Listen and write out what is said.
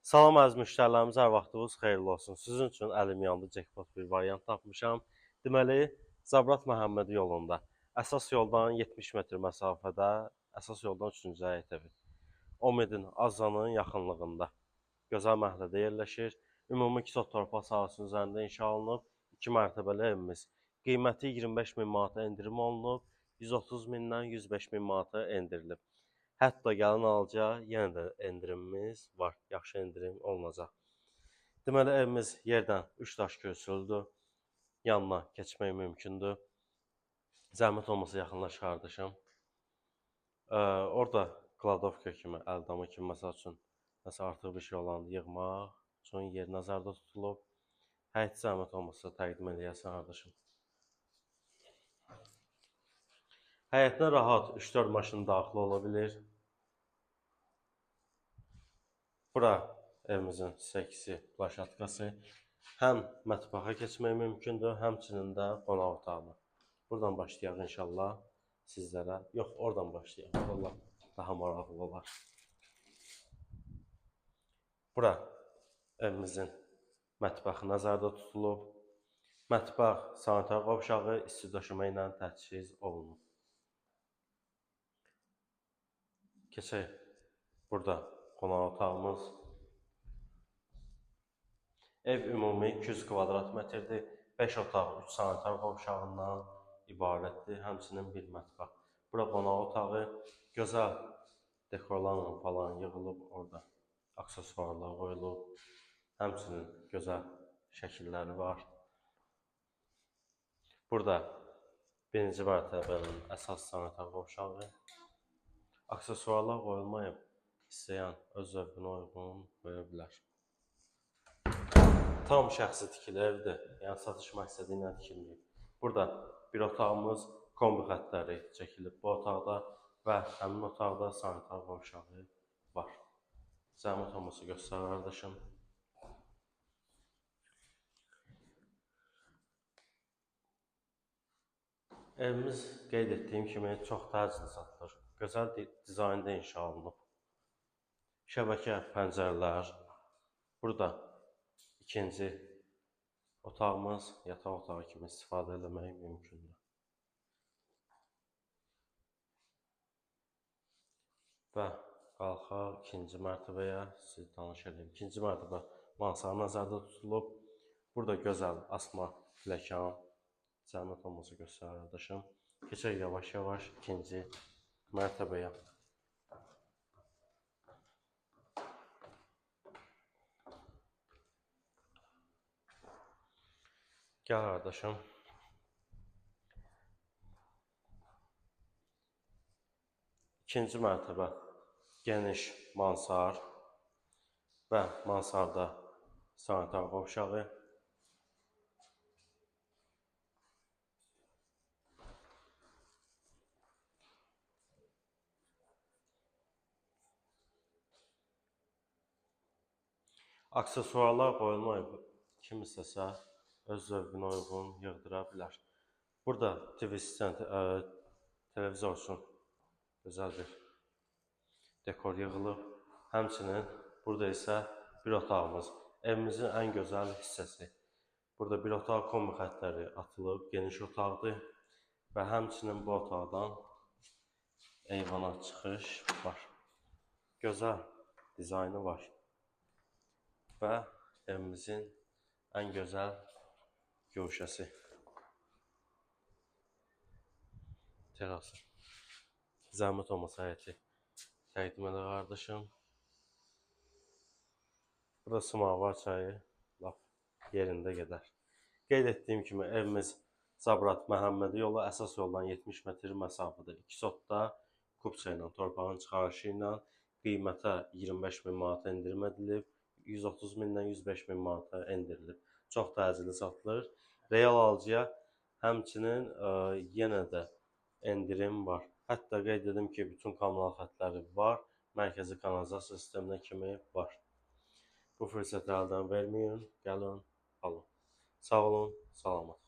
Salam əziz müştərilərimiz, hər vaxtınız xeyirli olsun. Sizin üçün əlim yandı jackpot bir variant tapmışam. Deməli, Zabrat Məhəmmədi yolunda, əsas yoldan 70 metr məsafədə, əsas yoldan 3-cü həyət evi. Omidin Azanın yaxınlığında. Gözəl məhəllədə yerləşir. Ümumi 2 sot torpaq sahəsinin üzərində inşa olunub. 2 mərtəbəli evimiz. Qiyməti 25 min manata endirim olunub. 130 mindən 105 min manata endirilib. Hətta gəlin alıcıya yenə də endirimimiz var. Yaxşı endirim olunacaq. Deməli, evimiz yerdən 3 daş köçürüldü. Yanına keçmək mümkündür. Zəhmət olmasa yaxınlaş qardaşım. Orada kladovka kimi, əldamı kimi məsəl üçün nəsə artıq bir şey olanda yığmaq üçün yer nəzərdə tutulub. Həyət zəhmət olmasa təqdim eləyəsən qardaşım. Həyətinə rahat 3-4 maşın daxil ola bilir. Bura evimizin 8 plaşatkası. Həm mətbəxə keçmək mümkündür, həmçinin də qonaq otağına. Buradan başlayaq inşallah sizlərə. Yox, oradan başlayaq. Valla daha maraqlı olar. Bura evimizin mətbəxi nəzərdə tutulub. Mətbəx, sanitar qovşağı isti döşəmə ilə təchiz olunub. Keçək burada qonaq otağımız. Ev ümumi 200 kvadrat metrdir. 5 otaq, 3 sanitar qovşağından ibarətdir. Həmçinin bir mətbəx. Bura qonaq otağı. Gözəl dekorlarla falan yığılıb orada. Aksesuarlar qoyulub. Həmçinin gözəl şəkilləri var. Burada birinci mərtəbənin əsas sanitar qovşağı. Aksesuarlar qoyulmayıb. İstəyən öz zövqünə uyğun qoya bilər. Tam şəxsi tikili evdir. Yəni satış məqsədi ilə tikilməyib. Burada bir otağımız kombi xəttləri çəkilib bu otaqda və həmin otaqda sanitar qovşağı var. Zəhmət olmasa göstər qardaşım. Evimiz qeyd etdiyim kimi çox təcili satılır. Gözəl dizaynda inşa olunub. Şəbəkə pəncərələr. Burada ikinci otağımız yataq otağı kimi istifadə etmək mümkündür. Və qalxaq ikinci mərtəbəyə sizi tanış edeyim. İkinci mərtəbə mansard nəzərdə tutulub. Burada gözəl asma pilləkən. Zəhmət olmasa göstər qardaşım. Keçək yavaş-yavaş ikinci mərtəbəyə. Gəl qardaşım. İkinci mərtəbə geniş mansard və mansarda sanitar qovşağı. Aksesuarlar qoyulmayıb. Kim istəsə öz zövqünə uyğun yığdıra bilər. Burada TV televizor üçün gözəl bir dekor yığılıb. Həmçinin burada isə bir otağımız. Evimizin ən gözəl hissəsi. Burada bir otaq kombi xəttləri atılıb, geniş otaqdır. Və həmçinin bu otaqdan eyvana çıxış var. Gözəl dizaynı var. Və evimizin ən gözəl gövşəsi. Terası. Zəhmət olmasa həyəti təqdim edə qardaşım. Burada Smavar çayı lap yerində gedər. Qeyd etdiyim kimi evimiz Zabrat Məhəmmədi yolu əsas yoldan 70 metr məsafədə 2 sotda kubça ilə torpağın çıxarışı ilə qiymətə 25 min manata endirim edilib. 130 mindən 105 min manata endirilib. Çox təcili satılır. Real alıcıya həmçinin yenə də endirim var. Hətta qeyd edim ki, bütün kommunal xətləri var. Mərkəzi kanalizasiya sisteminə kimi var. Bu fürsəti əldən verməyin. Gəlin, alın. Sağ olun, salamat.